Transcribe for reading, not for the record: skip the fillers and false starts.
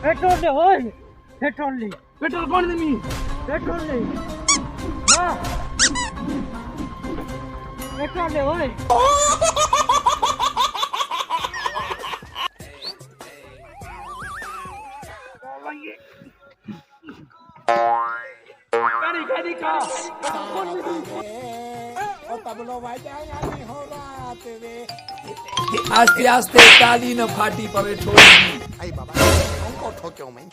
petrol ले होय petrol ले पेट्रोल कोण दे मी पेट्रोल ले हां पेट्रोल ले होय गाड़ी गाड़ी का आस्ते आस्ते ताली न फाटी पवे छोड़ी आई बाबा कौन को ठोक्यो मैं